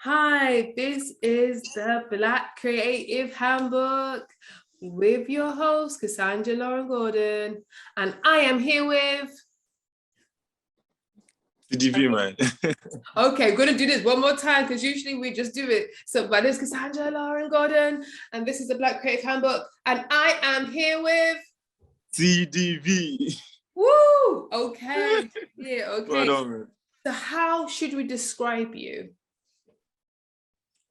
Hi, this is the Black Creative Handbook with your host, Cassandra Lauren Gordon, and I am here with... Teedeevee, man. Okay, I'm gonna do this one more time because usually we just do it. So my name is Cassandra Lauren Gordon, and this is the Black Creative Handbook, and I am here with... Teedeevee. Woo! Okay, yeah, okay. Well done, man. So how should we describe you?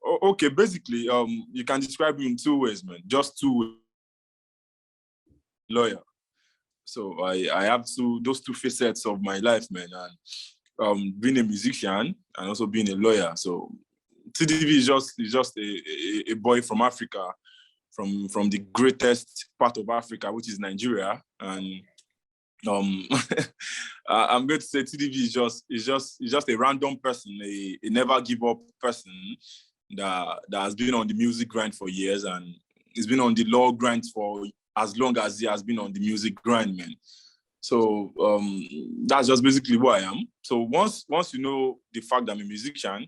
Okay, basically, you can describe me in two ways, man. Just two ways. Lawyer. So I have those two facets of my life, man, and being a musician and also being a lawyer. So Teedeevee is just a boy from Africa, from the greatest part of Africa, which is Nigeria. And I'm going to say Teedeevee is just a random person, a never give up person that has been on the music grind for years, and he's been on the law grind for as long as he has been on the music grind, man. So that's just basically who I am. So once you know the fact that I'm a musician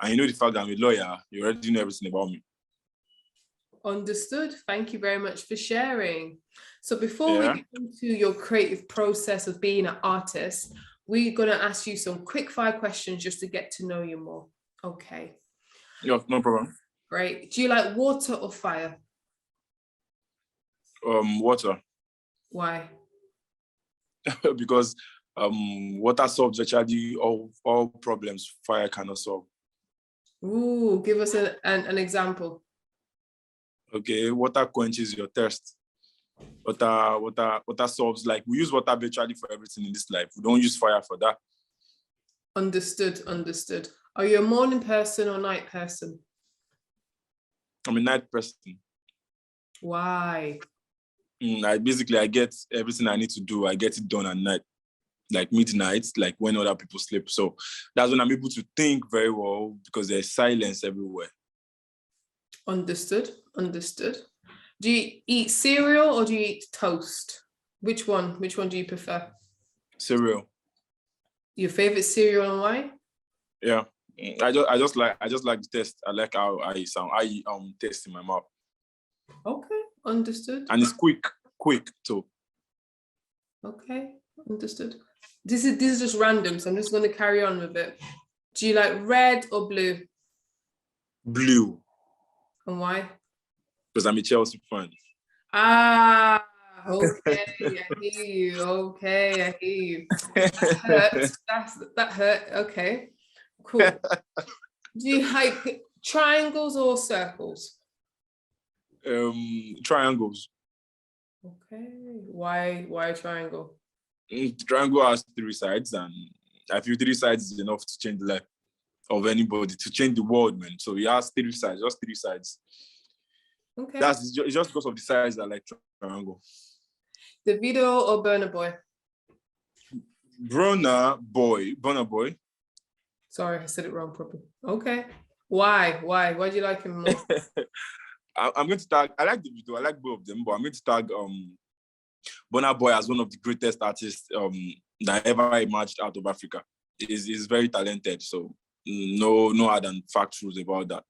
and you know the fact that I'm a lawyer, you already know everything about me. Understood. Thank you very much for sharing. So before we get into your creative process of being an artist, we're going to ask you some quick fire questions just to get to know you more. Okay. Yeah, no problem. Great. Do you like water or fire? Water. Why? Because water solves virtually all problems fire cannot solve. Ooh, give us an example. Okay, water quenches your thirst. Water solves, like, we use water virtually for everything in this life. We don't use fire for that. Understood, understood. Are you a morning person or night person? I'm a night person. Why? I get everything I need to do. I get it done at night, like midnight, like when other people sleep. So that's when I'm able to think very well because there's silence everywhere. Understood, understood. Do you eat cereal or do you eat toast? Which one do you prefer? Cereal. Your favorite cereal and why? Yeah, I just like the taste. I like how I sound. I taste in my mouth. Okay, understood. And it's quick too. Okay, understood. This is just random, so I'm just going to carry on with it. Do you like red or blue? Blue. And why? Because I'm a Chelsea fan. Ah, okay, I hear you. Okay, I hear you. That hurts. That hurt. Okay, cool. Do you like triangles or circles? Triangles. Okay, why triangle? Triangle has three sides, and I feel three sides is enough to change the life of anybody, to change the world, man. So it has three sides, just three sides. Okay. It's just because of the size I like triangle. Davido or Burna Boy? Burna Boy. Sorry, I said it wrong probably. Okay. Why do you like him more? I'm going to tag, I like Davido, I like both of them, but I'm going to tag Burna Boy as one of the greatest artists that ever emerged out of Africa. He's very talented, so no other than fact rules about that.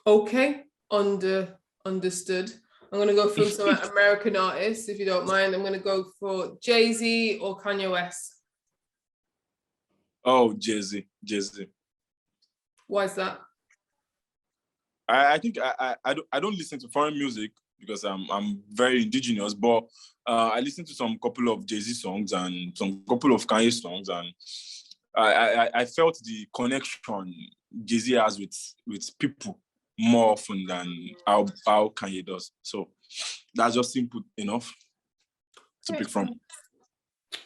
Okay, understood. I'm gonna go from some American artists, if you don't mind. I'm gonna go for Jay-Z or Kanye West. Oh, Jay-Z. Why is that? I think I don't listen to foreign music because I'm very indigenous, but I listen to some couple of Jay-Z songs and some couple of Kanye songs, and I felt the connection Jay-Z has with people more often than how Kanye does. So that's just simple enough to pick from.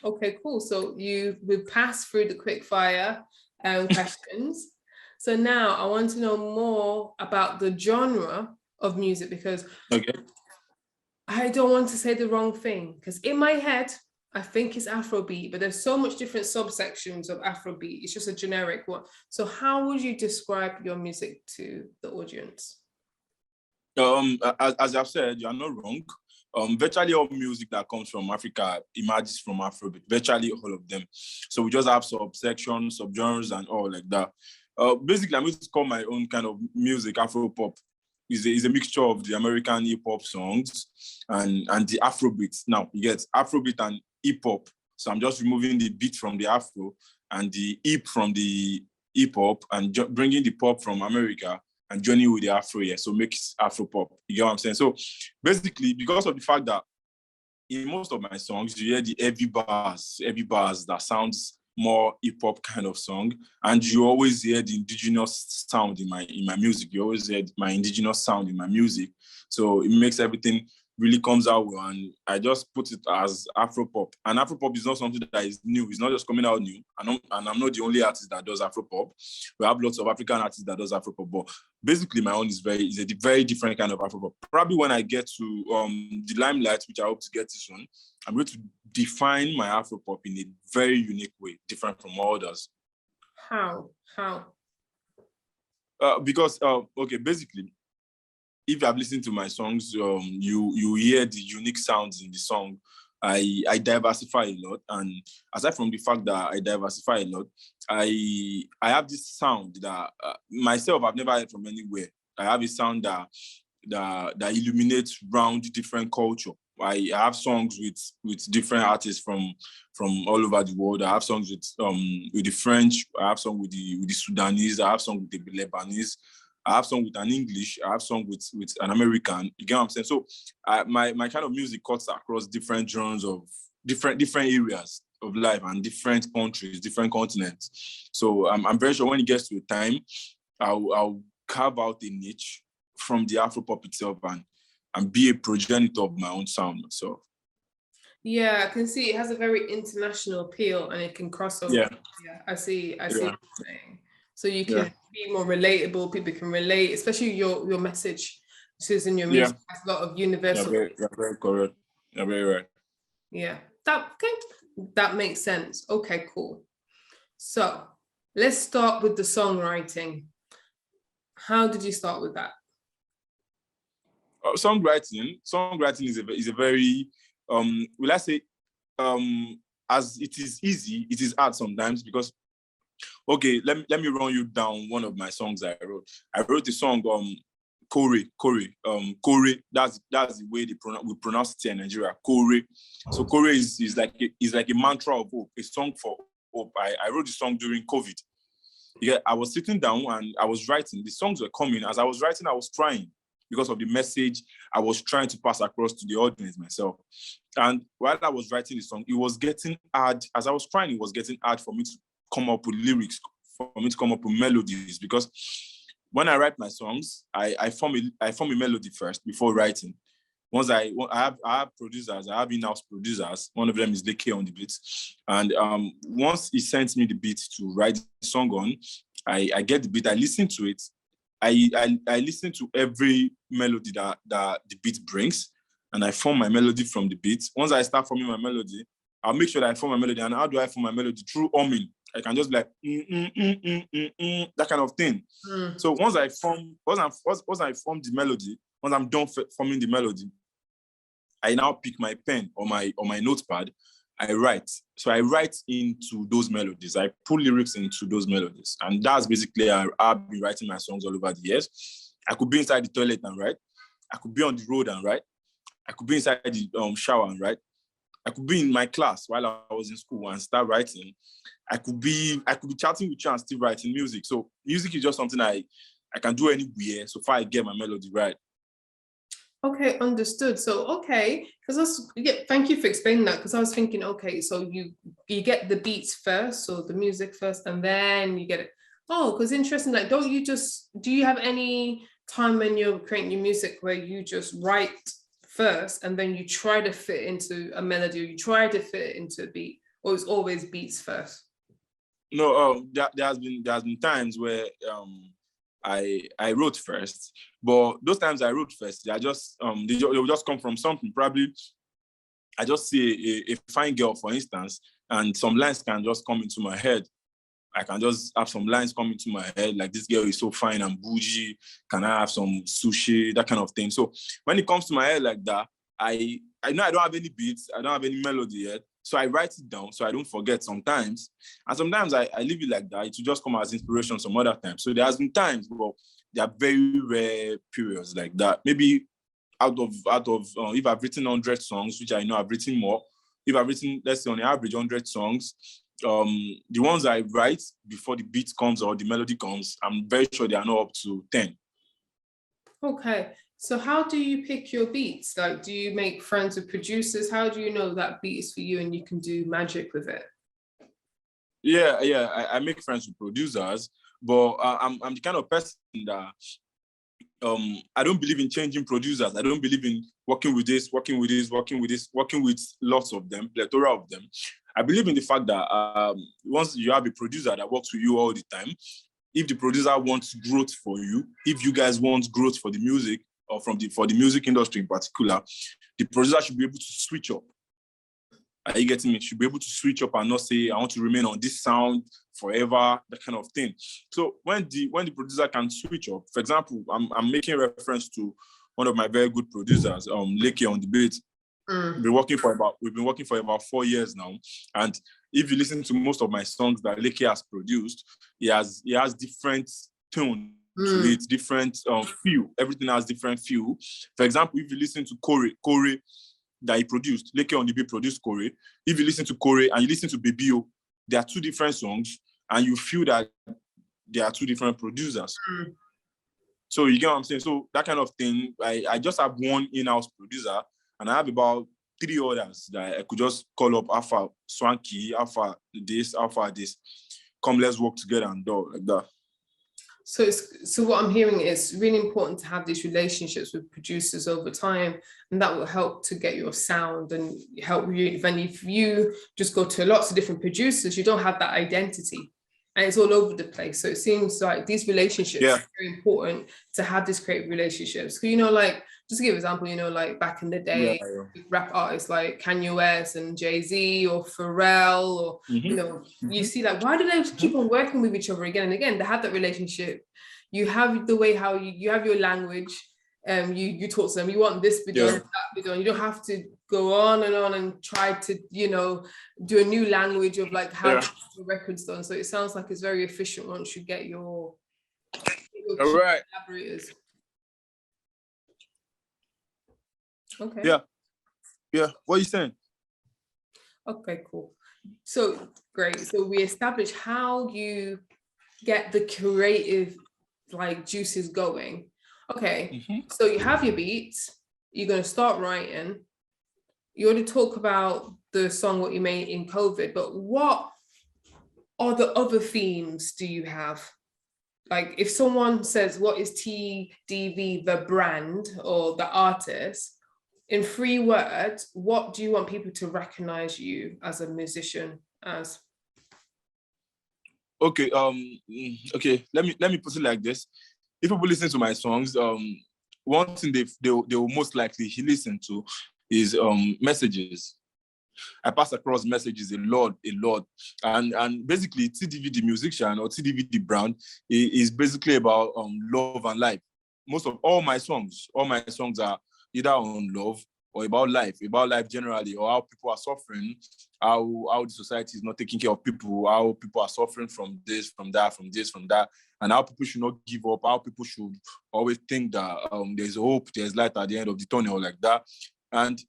Okay, cool. So we've passed through the quick fire questions. So now I want to know more about the genre of music, because I don't want to say the wrong thing, because in my head, I think it's Afrobeat, but there's so much different subsections of Afrobeat. It's just a generic one. So how would you describe your music to the audience? As I've said, you are not wrong. Virtually all music that comes from Africa emerges from Afrobeat, virtually all of them. So we just have subsections, subgenres, and all like that. Basically, I'm going to call my own kind of music Afropop. Is a mixture of the American hip hop songs and the Afrobeat. Now you get Afrobeat and hip hop. So I'm just removing the beat from the Afro and the hip from the hip hop and bringing the pop from America and joining with the Afro. Yeah, so make it Afropop. You get what I'm saying? So basically, because of the fact that in most of my songs, you hear the heavy bars that sounds more hip-hop kind of song, and you always hear the indigenous sound in my music. You always hear my indigenous sound in my music, so it makes everything really comes out well. And I just put it as Afropop. And Afropop is not something that is new. It's not just coming out new. And I'm not the only artist that does Afropop. We have lots of African artists that does Afropop, but basically my own is a very different kind of Afropop. Probably when I get to the limelight, which I hope to get to soon, I'm going to define my Afropop in a very unique way, different from all others. How? Because basically, if you have listened to my songs, you hear the unique sounds in the song. I diversify a lot, and aside from the fact that I diversify a lot, I have this sound that myself I've never heard from anywhere. I have a sound that illuminates round different culture. I have songs with different artists from all over the world. I have songs with the French. I have songs with the Sudanese. I have songs with the Lebanese. I have song with an English. I have song with an American. You get what I'm saying? So my kind of music cuts across different genres of different areas of life and different countries, different continents. So I'm very sure when it gets to a time, I'll carve out a niche from the Afropop itself and be a progenitor of my own sound myself. Yeah, I can see it has a very international appeal and it can cross over. Yeah, I see what you're saying. So you can be more relatable, people can relate, especially your message, which is in your music, has a lot of universal. You're very correct. You're very right. Yeah, that makes sense. Okay, cool. So let's start with the songwriting. How did you start with that? Songwriting is a very will I say as it is easy, it is hard sometimes because okay, let me run you down one of my songs I wrote. I wrote the song Kore. That's the way we pronounce it here in Nigeria. Kore. So Kore is like a mantra of hope, a song for hope. I wrote the song during COVID. Yeah, I was sitting down and I was writing. The songs were coming. As I was writing, I was crying because of the message I was trying to pass across to the audience myself. And while I was writing the song, it was getting hard. As I was crying, it was getting hard for me to come up with lyrics, for me to come up with melodies, because when I write my songs, I form a melody first before writing. Once I have producers, I have in-house producers. One of them is Leke on the beat, and once he sends me the beat to write the song on, I get the beat, I listen to it, I listen to every melody that the beat brings, and I form my melody from the beat. Once I start forming my melody, I'll make sure that I form my melody. And how do I form my melody? Through humming. I can just be like that kind of thing. So once I form the melody, once I'm done forming the melody, I now pick my pen or my notepad. I write. So I write into those melodies. I put lyrics into those melodies, and that's basically how I've been writing my songs all over the years. I could be inside the toilet and write. I could be on the road and write. I could be inside the shower and write. I could be in my class while I was in school and start writing. I could be chatting with you and still writing music. So music is just something I can do anywhere so far I get my melody right. Okay, understood. So okay, because thank you for explaining that, because I was thinking, okay, so you get the beats first, so the music first, and then you get it. Oh, because interesting, like do you have any time when you're creating your music where you just write first and then you try to fit into a melody, or you try to fit into a beat, or it's always beats first? No, there has been times where I wrote first, but those times I wrote first, they will just come from something. Probably I just see a fine girl, for instance, and some lines can just come into my head. I can just have some lines come into my head, like this girl is so fine and bougie. Can I have some sushi? That kind of thing. So when it comes to my head like that, I know I don't have any beats, I don't have any melody yet. So I write it down so I don't forget sometimes. And sometimes I leave it like that. It will just come as inspiration some other times. So there has been times, but there are very rare periods like that. Maybe out of if I've written 100 songs, which I know I've written more, if I've written, let's say on average 100 songs, the ones I write before the beat comes or the melody comes, I'm very sure they are not up to 10. Okay. So how do you pick your beats? Like, do you make friends with producers? How do you know that beat is for you and you can do magic with it? Yeah. I make friends with producers, but I'm the kind of person that I don't believe in changing producers. I don't believe in working with this, working with this, working with this, working with lots of them, plethora of them. I believe in the fact that once you have a producer that works with you all the time, if the producer wants growth for you, if you guys want growth for the music or for the music industry in particular, the producer should be able to switch up. Are you getting me? Should be able to switch up and not say, I want to remain on this sound forever, that kind of thing. So when the producer can switch up, for example, I'm making reference to one of my very good producers, Leke on the beat. We've been working for about 4 years now. And if you listen to most of my songs that Leke has produced, he has different tone to it, different feel. Everything has different feel. For example, if you listen to Kore that he produced, Leke on the beat produced Kore. If you listen to Kore and you listen to Babyo, there are two different songs, and you feel that there are two different producers. So you get what I'm saying? So that kind of thing, I just have one in-house producer, and I have about 3 others that I could just call up Alpha Swanky, Alpha this. Come, let's work together and do like that. So what I'm hearing is really important to have these relationships with producers over time, and that will help to get your sound and help you. Then if you just go to lots of different producers, you don't have that identity, and it's all over the place. So it seems like these relationships are very important to have these creative relationships. You know, like, just to give an example, you know, like back in the day, rap artists like Kanye West and Jay-Z or Pharrell, or, you know, you see like, why do they keep on working with each other again and again? They have that relationship. You have the way how you have your language, you talk to them, you want this be done, that be done. You don't have to go on and try to, you know, do a new language of like how the record's done. So it sounds like it's very efficient once you get your collaborators. Okay. Yeah. What are you saying? Okay, cool. So great. So we established how you get the creative like juices going. Okay. So you have your beats, you're going to start writing. You already talk about the song what you made in COVID, but what are the other themes do you have? Like if someone says, what is Teedeevee, the brand or the artist? In 3 words, what do you want people to recognize you as a musician as? Okay, let me put it like this. If people listen to my songs, one thing they will most likely listen to is messages. I pass across messages a lot, and basically Teedeevee the musician or Teedeevee the brand is basically about love and life. Most of all my songs are either on love or about life generally, or how people are suffering, how the society is not taking care of people, how people are suffering from this, from that, and how people should not give up, how people should always think that there's hope, there's light at the end of the tunnel, like that. And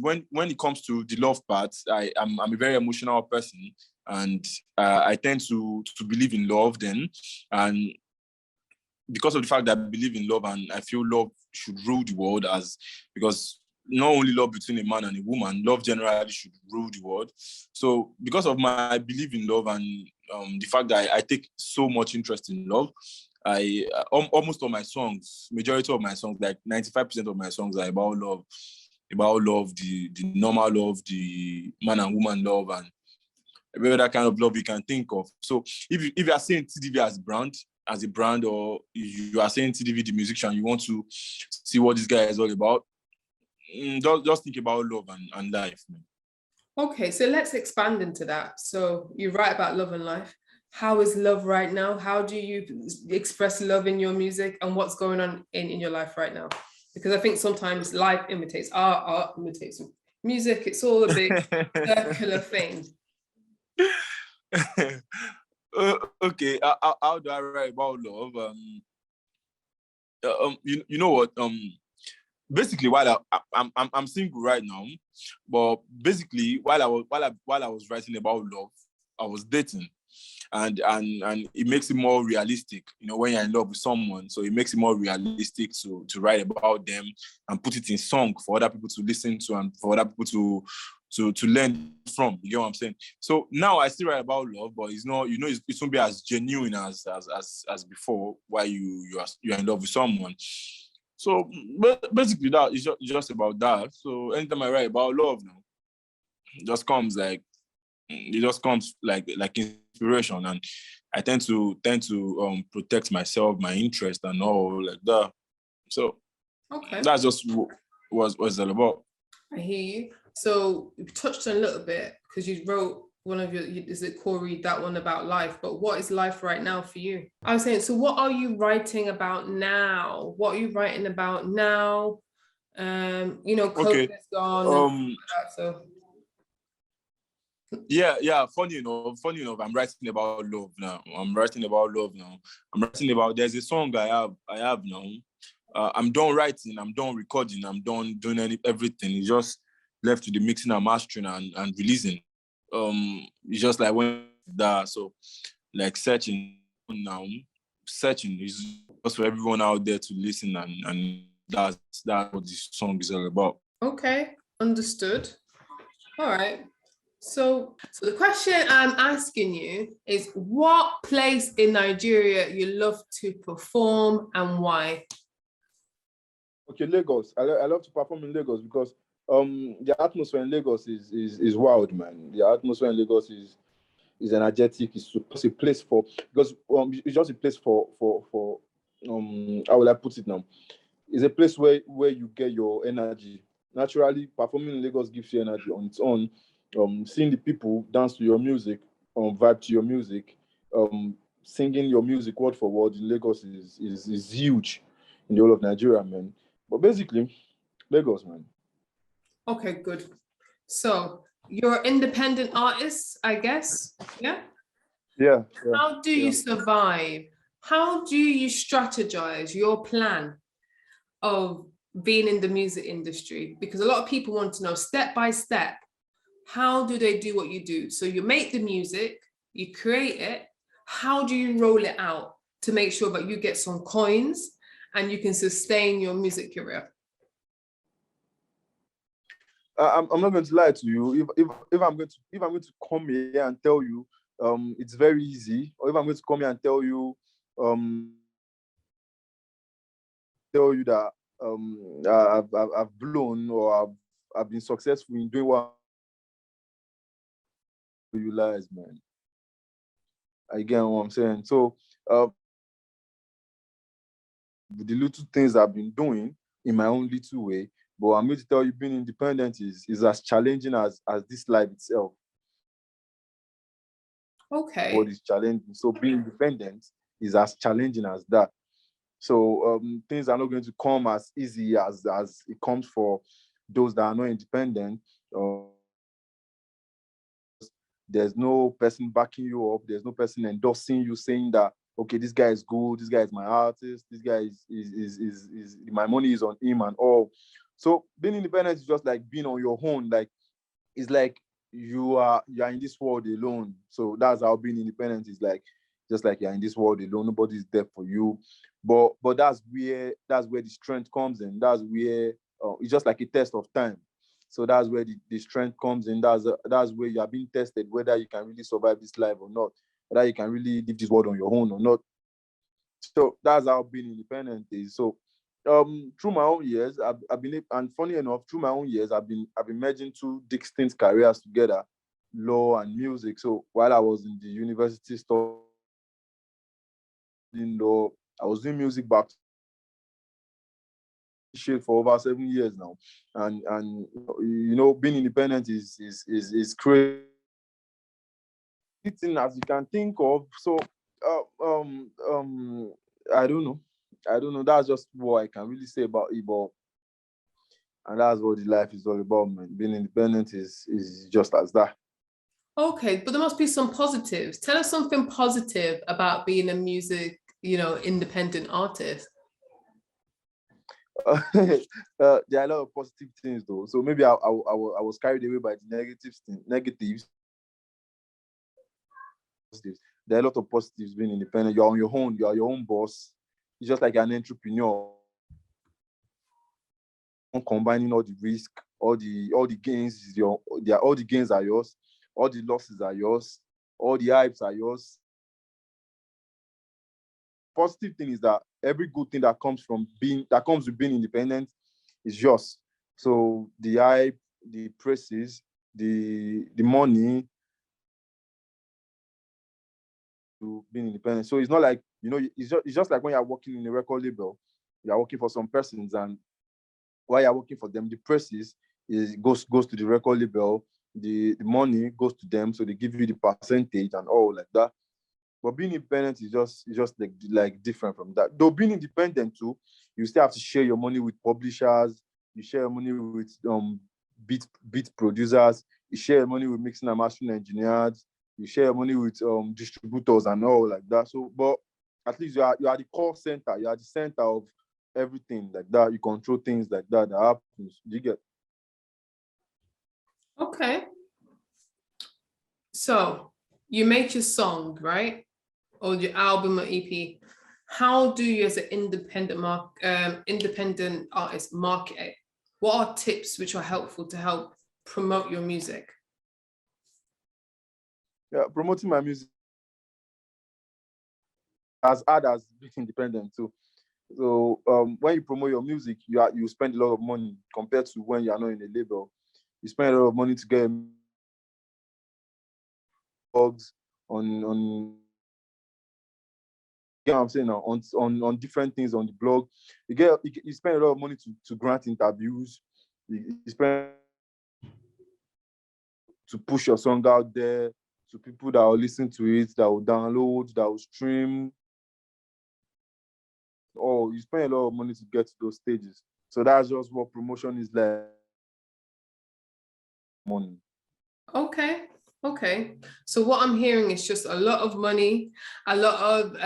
when it comes to the love part, I'm a very emotional person, and I tend to believe in love then, and because of the fact that I believe in love and I feel love should rule the world, because not only love between a man and a woman, love generally should rule the world. So because of my belief in love and the fact that I take so much interest in love, almost all my songs, majority of my songs, like 95% of my songs are about love, the normal love, the man and woman love, and every other kind of love you can think of. So if you are saying Teedeevee as a brand, or you are saying Teedeevee the musician, you want to see what this guy is all about, just think about love and life, man. Okay, so let's expand into that. So you write about love and life. How is love right now? How do you express love in your music, and what's going on in your life right now? Because I think sometimes life imitates art imitates Music, it's all a big circular thing. Okay, how do I write about love? You know what? Basically, while I'm single right now, but basically while I was writing about love, I was dating, and it makes it more realistic, when you're in love with someone. So it makes it more realistic to write about them and put it in song for other people to listen to and for other people to learn from. You get what I'm saying? So now I still write about love, but it's not, it won't be as genuine as before, while you're in love with someone. So basically that is just about that. So anytime I write about love now, it just comes like inspiration, and I tend to protect myself, my interest and all like that. So Okay, that's just what it's all about. I hear you. So you touched on a little bit because you wrote one of your, is it Corey, that one about life, but what is life right now for you? I was saying, so what are you writing about now? What are you writing about now? COVID Okay. is gone and that, so Yeah. Funny enough, I'm writing about love now. I'm writing about, there's a song I have now. I'm done writing, I'm done recording, I'm done doing everything. It's just left to the mixing and mastering and releasing. It's just like when that, so like searching is just for everyone out there to listen, and that's what this song is all about. okay, understood. All right. So the question I'm asking you is, what place in Nigeria you love to perform and why? Okay, Lagos. I love to perform in Lagos because the atmosphere in Lagos is wild, man. The atmosphere in Lagos is energetic. It's just a place for, because it's just a place for how will I put it now? It's a place where you get your energy. Naturally, performing in Lagos gives you energy on its own. Seeing the people dance to your music, vibe to your music, singing your music word for word in Lagos is huge in the whole of Nigeria, man. But basically, Lagos, man. Okay, good. So you're an independent artist, I guess. Yeah. Yeah. How do you survive? How do you strategize your plan of being in the music industry? Because a lot of people want to know step by step, how do they do what you do? So you make the music, you create it. How do you roll it out to make sure that you get some coins and you can sustain your music career? I'm not going to lie to you. If I'm going to come here and tell you, it's very easy. Or if I'm going to come here and tell you that I've blown, or I've been successful in doing what you lies, man. I get what I'm saying. So the little things I've been doing in my own little way, but I'm going to tell you, being independent is as challenging as this life itself. Okay. What is challenging? So being independent is as challenging as that. So things are not going to come as easy as it comes for those that are not independent. There's no person backing you up. There's no person endorsing you, saying that, okay, this guy is good, this guy is my artist, this guy is my money is on him and all. So being independent is just like being on your own. Like, it's like you are in this world alone. So that's how being independent is like. Just like you're in this world alone, nobody's there for you. But that's where the strength comes in. That's where it's just like a test of time. So that's where the strength comes in. That's where you are being tested, whether you can really survive this life or not, whether you can really live this world on your own or not. So that's how being independent is. So through my own years, I've been, and funny enough, through my own years, I've been merging two distinct careers together, law and music. So while I was in the university studying law, I was doing music back shit for over 7 years now, and being independent is crazy as you can think of. So I don't know. That's just what I can really say about it. But And that's what the life is all about, man. Being independent is just as that. Okay, but there must be some positives. Tell us something positive about being a music, independent artist. There are a lot of positive things though. So maybe I was carried away by the negatives. There are a lot of positives being independent. You're on your own. You are your own boss. It's just like an entrepreneur. Combining all the risk, all the gains all the gains are yours, all the losses are yours, all the hypes are yours. Positive thing is that every good thing that comes with being independent is yours. So the hype, the praises, the money to being independent. So it's not like, it's just like when you're working in a record label, you're working for some persons, and while you're working for them, the praises goes to the record label, the money goes to them, so they give you the percentage and all like that. But being independent is just like different from that. Though being independent too, you still have to share your money with publishers, you share your money with beat producers, you share your money with mixing and mastering engineers, you share your money with distributors and all like that. So, but at least you are the core center, you are the center of everything like that. You control things like that happens. Do you get? Okay. So you make your song, right? Or your album or EP. How do you, as an independent artist, market it? What are tips which are helpful to help promote your music? Yeah, promoting my music as hard as being independent too. So when you promote your music, you spend a lot of money compared to when you are not in a label. You spend a lot of money to get blogs on you know what I'm saying now, on different things on the blog. You spend a lot of money to grant interviews. You spend to push your song out there to people that will listen to it, that will download, that will stream. Oh, you spend a lot of money to get to those stages. So that's just what promotion is like. Money. Okay. So what I'm hearing is just a lot of money, a lot of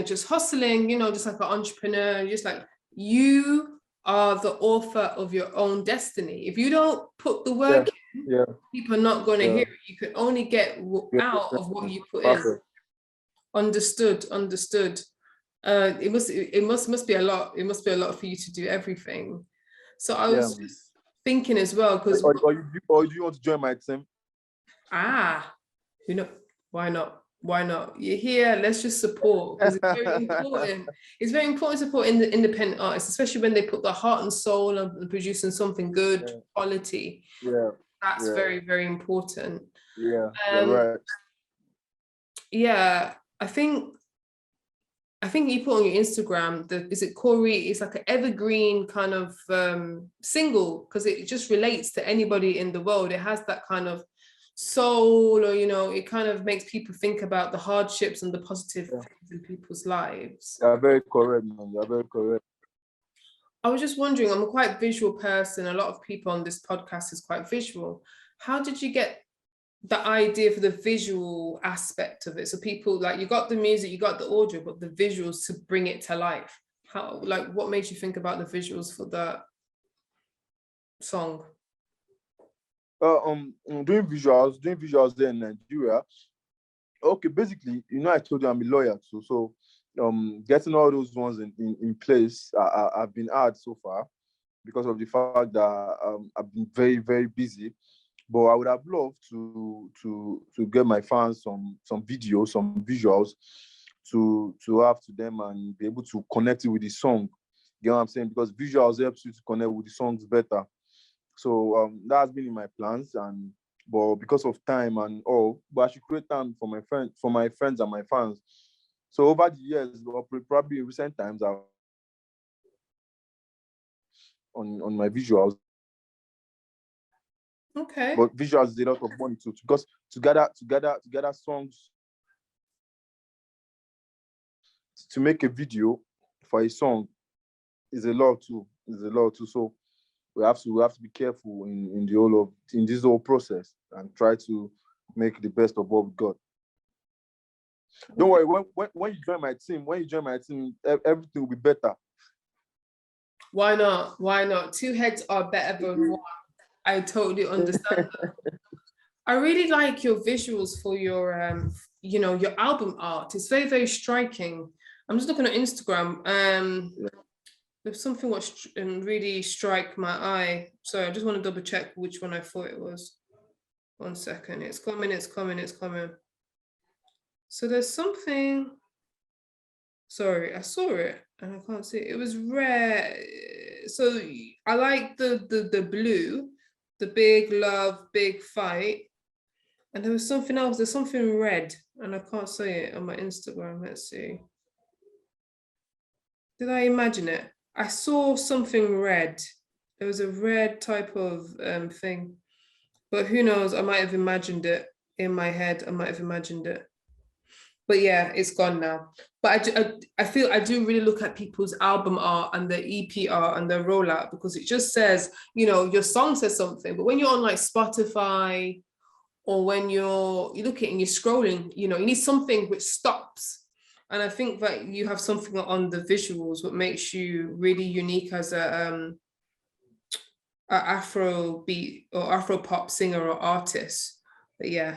just hustling, just like an entrepreneur, just like you are the author of your own destiny. If you don't put the work in, people are not going to hear it. You can only get out of what you put in. Understood. It must be a lot. It must be a lot for you to do everything. So I was just thinking as well, because or do you want to join my team? Why not? You're here, let's just support, because it's very important. It's very important to support the independent artists, especially when they put their heart and soul on producing something good, quality. That's very, very important. You're right. Yeah, I think you put on your Instagram, is it Corey? It's like an evergreen kind of single, because it just relates to anybody in the world. It has that kind of soul, or it kind of makes people think about the hardships and the positive things in people's lives. You're very correct, man. You're very correct. I was just wondering, I'm a quite visual person. A lot of people on this podcast is quite visual. How did you get the idea for the visual aspect of it? So people, like, you got the music, you got the audio, but the visuals to bring it to life. What made you think about the visuals for the song? Doing visuals there in Nigeria. Okay, basically, I told you I'm a lawyer too. So getting all those ones in place have been hard so far, because of the fact that I've been very, very busy. But I would have loved to get my fans some videos, some visuals to have to them and be able to connect it with the song. You know what I'm saying? Because visuals helps you to connect with the songs better. So that's been in my plans, but because of time and all, but I should create time for my friends and my fans. So over the years, or probably in recent times, on my visuals. Okay. But visuals is a lot of money too, because to gather songs, to make a video for a song is a lot too. There's a lot too. So we have to be careful in this whole process and try to make the best of what we got. Don't worry, when you join my team, everything will be better. Why not? Why not? Two heads are better than one. I totally understand that. I really like your visuals for your your album art. It's very, very striking. I'm just looking at Instagram. There's something what really strike my eye. Sorry, I just want to double check which one I thought it was. 1 second. It's coming, it's coming, it's coming. So there's something. Sorry, I saw it and I can't see it. It was rare. So I like the blue, the big love, big fight. And there was something else. There's something red and I can't see it on my Instagram. Let's see. Did I imagine it? I saw something red. There was a red type of thing. But who knows? I might have imagined it in my head. I might have imagined it. But yeah, it's gone now. But I feel I do really look at people's album art and the EP art and the rollout, because it just says, your song says something. But when you're on like Spotify or when you're looking and you're scrolling, you need something which stops. And I think that you have something on the visuals what makes you really unique as a Afrobeat or Afropop singer or artist. But yeah,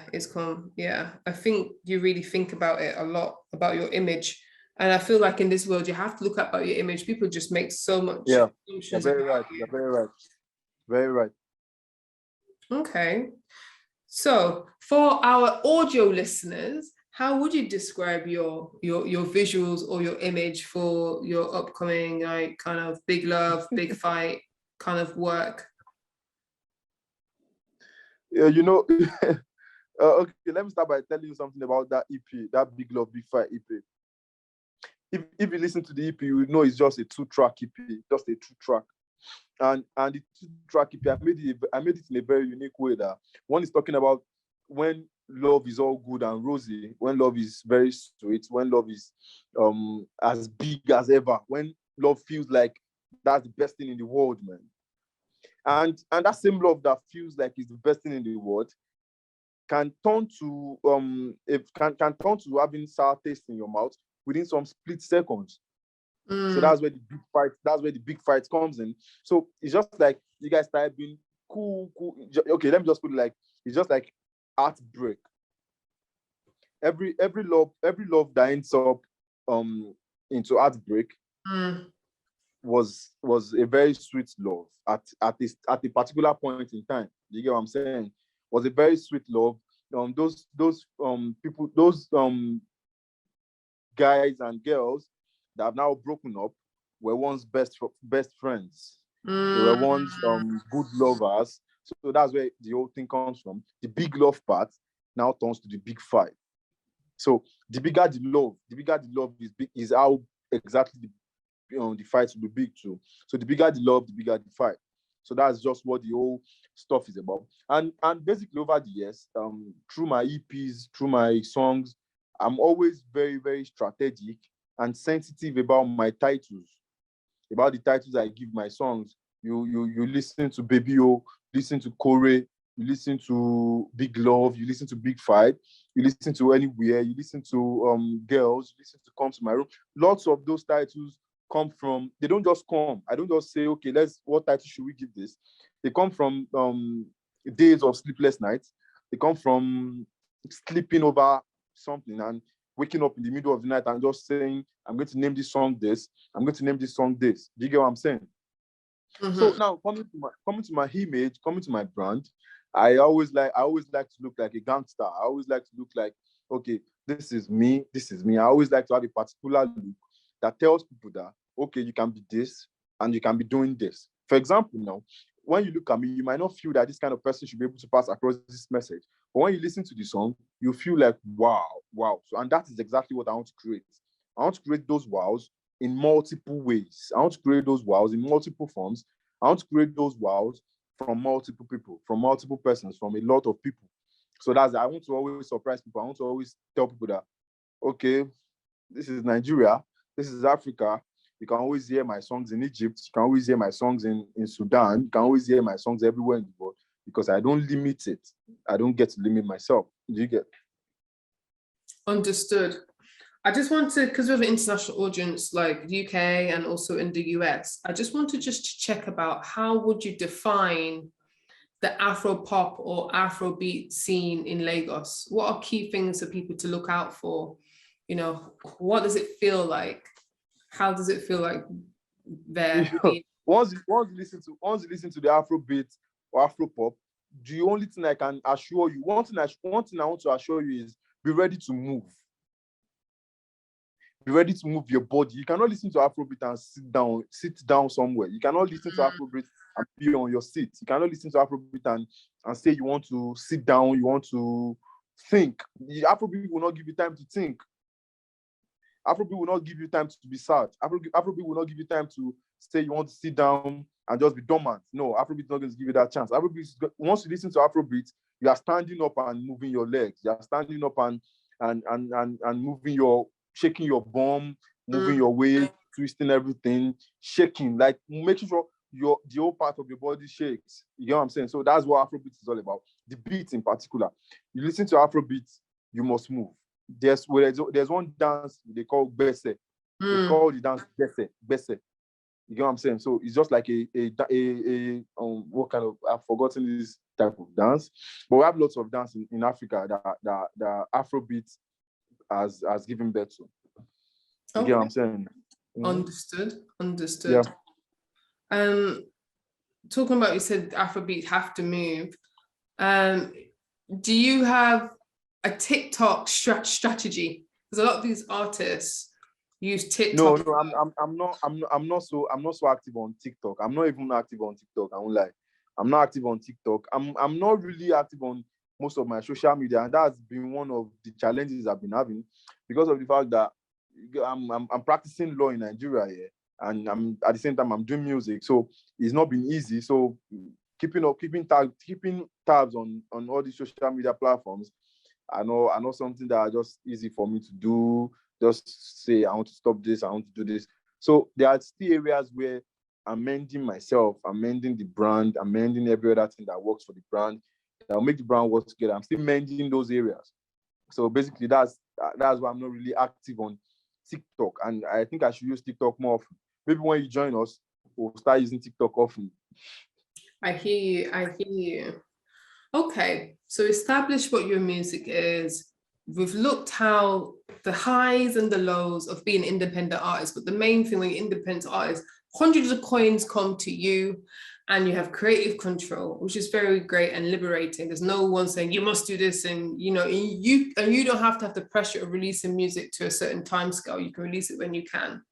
I think you really think about it a lot, about your image. And I feel like in this world, you have to look about your image. People just make so much. Yeah, you're very right. You're very right. Very right. Okay. So for our audio listeners, how would you describe your visuals or your image for your upcoming like kind of big love, big fight kind of work? Yeah, okay, let me start by telling you something about that EP, that Big Love, Big Fight EP. If you listen to the EP, you know it's just a 2-track EP, just a 2-track. And the 2-track EP, I made it in a very unique way. That one is talking about when love is all good and rosy, when love is very sweet, when love is as big as ever, when love feels like that's the best thing in the world, man. And that same love that feels like it's the best thing in the world can turn to having sour taste in your mouth within some split seconds. So that's where the big fight comes in. So it's just like you guys start being cool. Okay, let me just put it like it's just like heartbreak. Every love that ends up into heartbreak was a very sweet love at a particular point in time. You get what I'm saying? Was a very sweet love. Those people, those guys and girls that have now broken up were once best friends. They were once good lovers. So that's where the whole thing comes from. The big love part now turns to the big fight. So the bigger the love is how exactly the fight will be big too. So the bigger the love, the bigger the fight. So that's just what the whole stuff is about. And basically over the years, through my EPs, through my songs, I'm always very, very strategic and sensitive about my titles, about the titles I give my songs. You listen to Baby O, listen to Kore, you listen to Big Love, you listen to Big Fight, you listen to Anywhere, you listen to Girls, you listen to Come to My Room. Lots of those titles come from, they don't just come. I don't just say, okay, what title should we give this? They come from days of sleepless nights. They come from sleeping over something and waking up in the middle of the night and just saying, I'm going to name this song this, I'm going to name this song this. Do you get what I'm saying? So now coming to my image, coming to my brand, I always like to look like a gangster. I always like to look like, okay, this is me. I always like to have a particular look that tells people that, okay, you can be this and you can be doing this. For example, now, when you look at me, you might not feel that this kind of person should be able to pass across this message. But when you listen to the song, you feel like, wow. So, and that is exactly what I want to create. I want to create those wows in multiple ways. I want to create those wows in multiple forms. I want to create those wows from multiple people, from multiple persons, from a lot of people. So I want to always surprise people. I want to always tell people that, okay, this is Nigeria, this is Africa, You can always hear my songs in Egypt. You can always hear my songs in Sudan. You can always hear my songs everywhere in the world because I don't limit it. I don't get to limit myself. Do you get? Understood. I just want to, because we have an international audience like UK and also in the US, I just want to check about how would you define the Afro-pop or Afrobeat scene in Lagos? What are key things for people to look out for? You know, what does it feel like? How does it feel like there? Once you listen to the Afrobeat or Afropop, the only thing I can assure you, one thing I want to assure you is be ready to move. Be ready to move your body. You cannot listen to Afrobeat and sit down somewhere. You cannot listen to Afrobeat and be on your seat. You cannot listen to Afrobeat and say you want to sit down, you want to think. The Afrobeat will not give you time to think. Afrobeat will not give you time to be sad. Afrobeat will not give you time to say you want to sit down and just be dormant. No, Afrobeat is not going to give you that chance. Once you listen to Afrobeat, you are standing up and moving your legs. You are standing up and moving shaking your bum, moving your waist, twisting everything, shaking, like making sure the whole part of your body shakes. You get what I'm saying? So that's what Afrobeat is all about. The beat in particular. You listen to Afrobeat, you must move. There's one dance they call Bese. They call the dance Bese. You get what I'm saying? So it's just like what kind of, I've forgotten this type of dance, but we have lots of dance in Africa that Afrobeat has given birth to. You get what I'm saying? Understood. Yeah. Talking about, you said Afrobeat have to move. Do you have a TikTok strategy? Because a lot of these artists use TikTok. No, I'm not so active on TikTok. I'm not even active on TikTok. I won't lie. I'm not active on TikTok. I'm not really active on most of my social media, and that's been one of the challenges I've been having because of the fact that I'm practicing law in Nigeria here, and I'm at the same time I'm doing music, so it's not been easy. So keeping tabs on all these social media platforms, I know something that are just easy for me to do. Just say I want to stop this, I want to do this. So there are still areas where I'm mending myself, I'm mending the brand, I'm mending every other thing that works for the brand, that will make the brand work together. I'm still mending those areas. So basically, that's why I'm not really active on TikTok, and I think I should use TikTok more often. Maybe when you join us, we'll start using TikTok often. I hear you. Okay, so establish what your music is. We've looked how the highs and the lows of being an independent artist, but the main thing when you're independent artist, hundreds of coins come to you and you have creative control, which is very great and liberating. There's no one saying you must do this, and you don't have to have the pressure of releasing music to a certain time scale. You can release it when you can.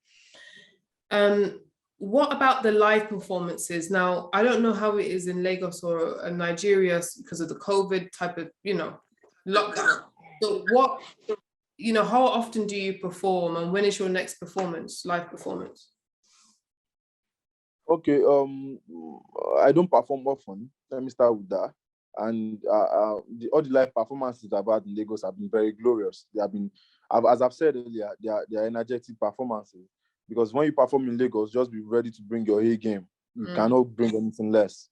What about the live performances? Now, I don't know how it is in Lagos or Nigeria because of the COVID type of, lockdown. So how often do you perform, and when is your next performance, live performance? Okay, I don't perform often. Let me start with that. And all the live performances I've had in Lagos have been very glorious. They have been, as I've said earlier, they are energetic performances. Because when you perform in Lagos, just be ready to bring your A game. You cannot bring anything less.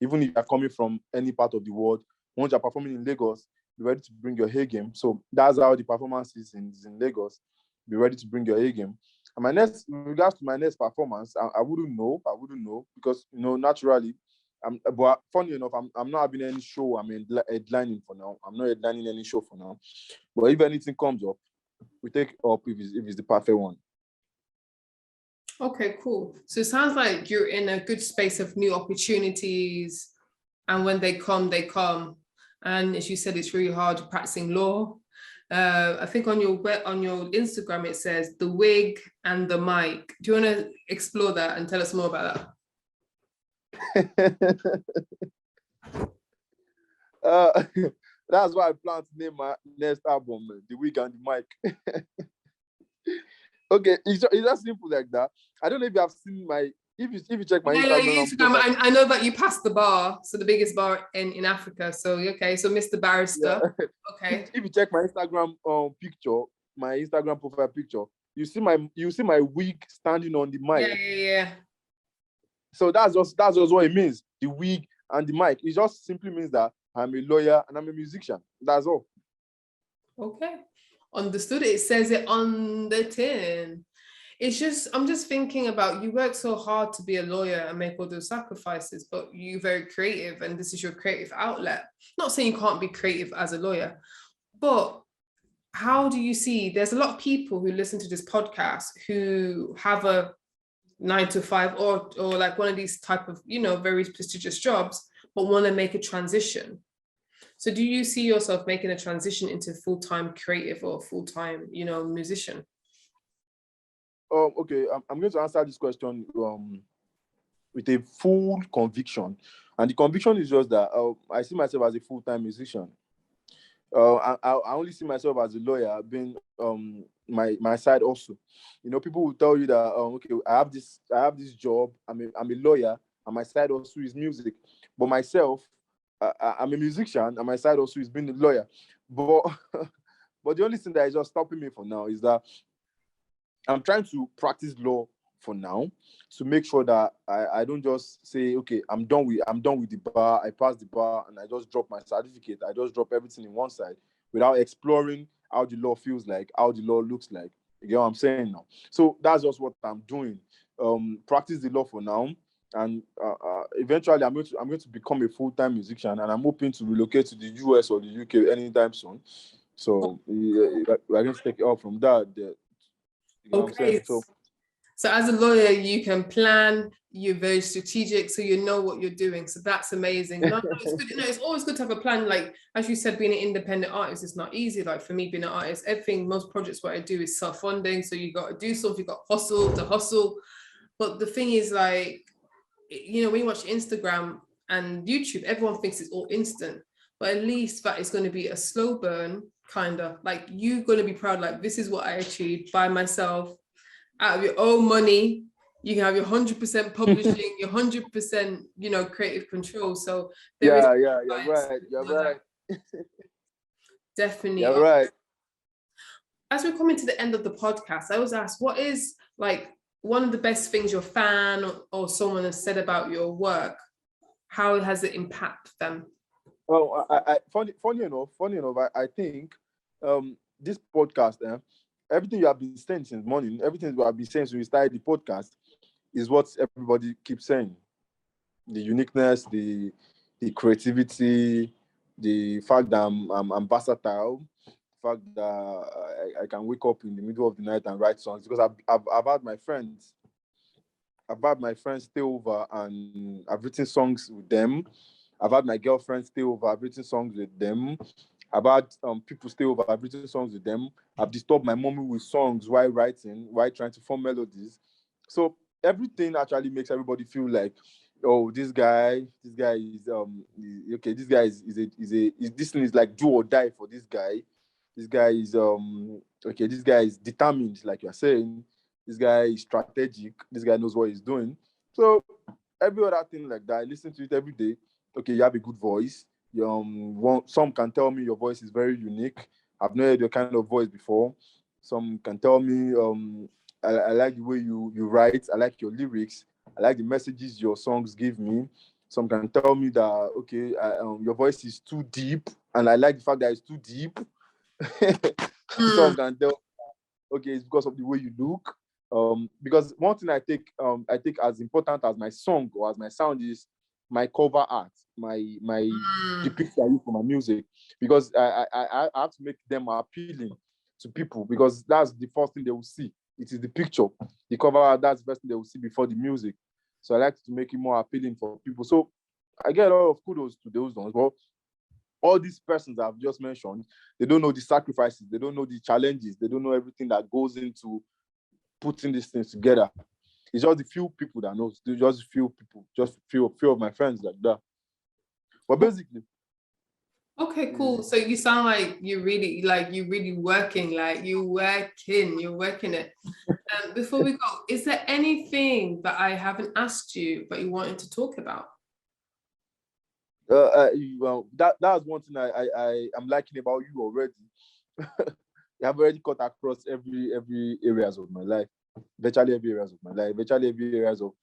Even if you're coming from any part of the world, once you're performing in Lagos, be ready to bring your A game. So that's how the performance is in Lagos. Be ready to bring your A game. And in regards to my next performance, I wouldn't know because naturally, but funny enough, I'm not having any show. I'm headlining for now. I'm not headlining any show for now. But if anything comes up, we take it up if it's the perfect one. Okay, cool. So it sounds like you're in a good space of new opportunities, and when they come, they come. And as you said, it's really hard practicing law. I think on your Instagram it says the wig and the mic. Do you want to explore that and tell us more about that? That's why I plan to name my next album "The Wig and the Mic." Okay, it's just simple like that. I don't know if you have seen if you check my Instagram. I know that you passed the bar, so the biggest bar in Africa. So okay, so Mr. Barrister. Yeah. Okay. If you check my Instagram picture, my Instagram profile picture, you see my wig standing on the mic. Yeah. So that's just what it means. The wig and the mic. It just simply means that I'm a lawyer and I'm a musician. That's all. Okay. Understood. It says it on the tin. I'm just thinking about, you work so hard to be a lawyer and make all those sacrifices, but you're very creative and this is your creative outlet. Not saying you can't be creative as a lawyer, but how do you see, there's a lot of people who listen to this podcast who have a 9 to 5 or like one of these type of, very prestigious jobs, but want to make a transition. So do you see yourself making a transition into full-time creative or full-time, musician? Okay, I'm going to answer this question with a full conviction. And the conviction is just that I see myself as a full-time musician. I only see myself as a lawyer being my side also. People will tell you that okay, I have this job, I'm a lawyer, and my side also is music. But myself, I'm a musician, and my side also is being a lawyer. But but the only thing that is just stopping me for now is that I'm trying to practice law for now to make sure that I don't just say, okay, I'm done with the bar, I passed the bar, and I just drop my certificate. I just drop everything in one side without exploring how the law feels like, how the law looks like. You get what I'm saying now? So that's just what I'm doing. Practice the law for now, and eventually I'm going to become a full-time musician, and I'm hoping to relocate to the US or the UK anytime soon. So we're going to take it off from that. You know what I'm saying? So as a lawyer, you can plan, you're very strategic, so you know what you're doing. So that's amazing. No, it's good. It's always good to have a plan. Like, as you said, being an independent artist is not easy. Like for me, being an artist, most projects what I do is self-funding. So you got to do something, you got to hustle. But the thing is, like, when you watch Instagram and YouTube, everyone thinks it's all instant. But at least that is going to be a slow burn, kind of. Like, you're going to be proud, like, this is what I achieved by myself, out of your own money. You can have your 100% publishing, your 100%, creative control. So you're right. You're right. Definitely. You're right. As we're coming to the end of the podcast, I always ask, what is like one of the best things your fan or someone has said about your work? How has it impacted them? Well, funny enough, I think this podcast, everything you have been saying since morning, everything you have been saying since we started the podcast is what everybody keeps saying. The uniqueness, the creativity, the fact that I'm versatile, the fact that I can wake up in the middle of the night and write songs, because I've had my friends stay over and I've written songs with them. I've had my girlfriend stay over, I've written songs with them. I've had people stay over, I've written songs with them. I've disturbed my mommy with songs while writing, while trying to form melodies. So everything actually makes everybody feel like, oh, this guy is okay. This guy this thing is like do or die for this guy. This guy is okay. This guy is determined, like you're saying. This guy is strategic. This guy knows what he's doing. So every other thing like that, I listen to it every day. Okay, you have a good voice. Some can tell me your voice is very unique. I've never heard your kind of voice before. Some can tell me I like the way you write. I like your lyrics. I like the messages your songs give me. Some can tell me that okay, your voice is too deep, and I like the fact that it's too deep. Some can tell, okay, it's because of the way you look. Because one thing I take as important as my song or as my sound is my cover art, the picture I use for my music, because I have to make them appealing to people, because that's the first thing they will see. It is the picture, the cover art, that's the first thing they will see before the music. So I like to make it more appealing for people. So I get a lot of kudos to those ones. But all these persons I've just mentioned, they don't know the sacrifices, they don't know the challenges, they don't know everything that goes into putting these things together. It's just a few people that knows. Just a few people, just few of my friends like that. But basically. Okay, cool. So you sound like you're really working, you're working it. Before we go, is there anything that I haven't asked you but you wanted to talk about? Well, that's one thing I'm liking about you already. I've already cut across every areas of my life, virtually every areas of my life, virtually every areas of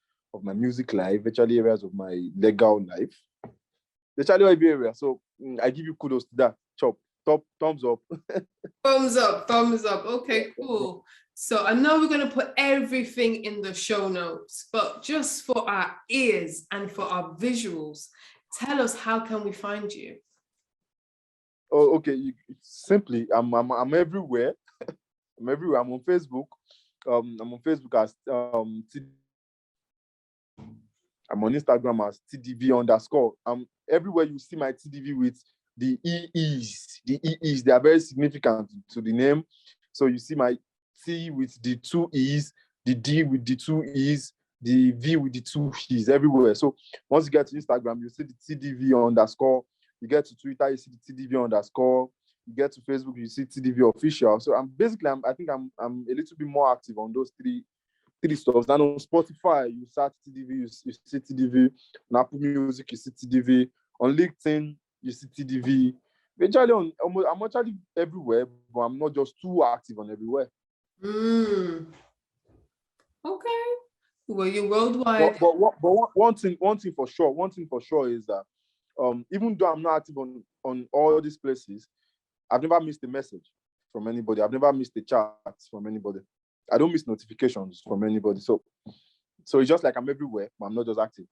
my music life, virtually areas of my legal life, virtually every area. So I give you kudos to that. Chop, thumbs up. Thumbs up, thumbs up. Okay, cool. So I know we're going to put everything in the show notes, but just for our ears and for our visuals, tell us, how can we find you? Oh, okay. Simply, I'm everywhere. I'm everywhere. I'm on Facebook. I'm on Facebook as I'm on Instagram as Teedeevee_. Everywhere you see my Teedeevee with the EEs, they are very significant to the name. So you see my T with the 2 E's, the D with the 2 E's, the V with the 2 E's everywhere. So once you get to Instagram, you see the Teedeevee_. You get to Twitter, you see the Teedeevee_. You get to Facebook, you see Teedeevee official. So I think I'm a little bit more active on those three stuff. And on Spotify, you search Teedeevee, you see Teedeevee. On Apple Music, you see Teedeevee. On LinkedIn, you see Teedeevee. I'm actually everywhere, but I'm not just too active on everywhere. Okay. Well, you're worldwide. But one thing for sure is that even though I'm not active on all these places, I've never missed a message from anybody. I've never missed a chat from anybody. I don't miss notifications from anybody. So it's just like I'm everywhere, but I'm not just active.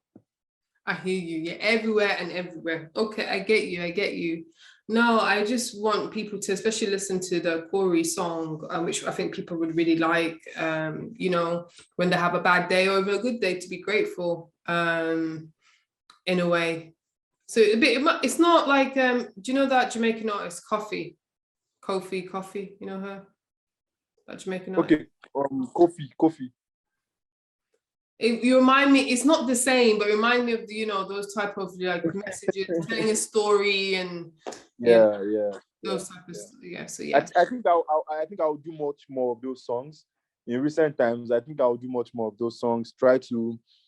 I hear you. You're everywhere and everywhere. Okay, I get you. No, I just want people to especially listen to the Corey song, which I think people would really like, you know, when they have a bad day or even a good day, to be grateful, in a way. So it's not like, do you know that Jamaican artist, Kofi, you know her? That Jamaican artist? Okay, Kofi. You remind me, it's not the same, but remind me of the, you know, those type of like messages, telling a story and those type of, so yeah. I think I'll do much more of those songs in recent times. I think I'll do much more of those songs.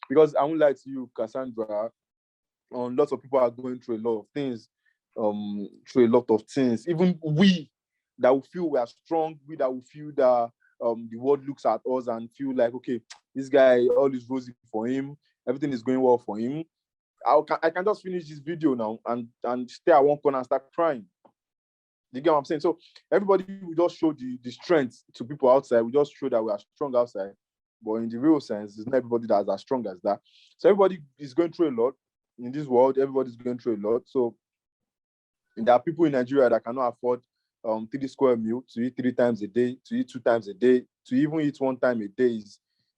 Because I won't lie to you, Cassandra. Lots of people are going through a lot of things. Even we that will feel we are strong, we that will feel that the world looks at us and feel like, okay, this guy, all is rosy for him, everything is going well for him. I can just finish this video now and stay at one corner and start crying. You get what I'm saying? So everybody will just show the strength to people outside. We just show that we are strong outside. But in the real sense, it's not everybody that's as strong as that. So everybody is going through a lot in this world. Everybody's going through a lot. So there are people in Nigeria that cannot afford 3 square meal to eat 3 times a day, to eat 2 times a day, to even eat 1 time a day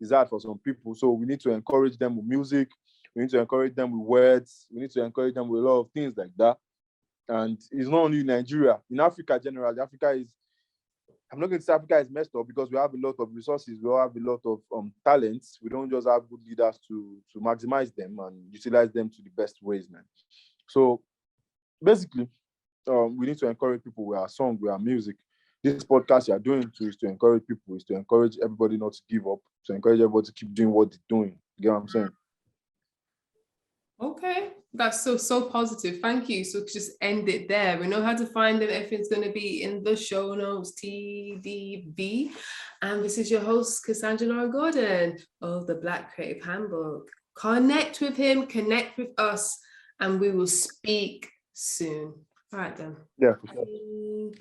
is hard for some people. So we need to encourage them with music. We need to encourage them with words. We need to encourage them with a lot of things like that. And it's not only in Nigeria. In Africa generally, I'm not going to say Africa is messed up because we have a lot of resources. We have a lot of talents. We don't just have good leaders to maximize them and utilize them to the best ways, man. So basically, we need to encourage people with our song, with our music. This podcast you are doing is to encourage people, is to encourage everybody not to give up, to encourage everybody to keep doing what they're doing. You get what I'm saying? Okay, that's so positive. Thank you. So just end it there. We know how to find them. Everything's going to be in the show notes. Teedeevee, and this is your host Cassandra Laura Gordon of the Black Creative Handbook. Connect with him, connect with us, and we will speak soon. All right then. Yeah, for sure. Bye.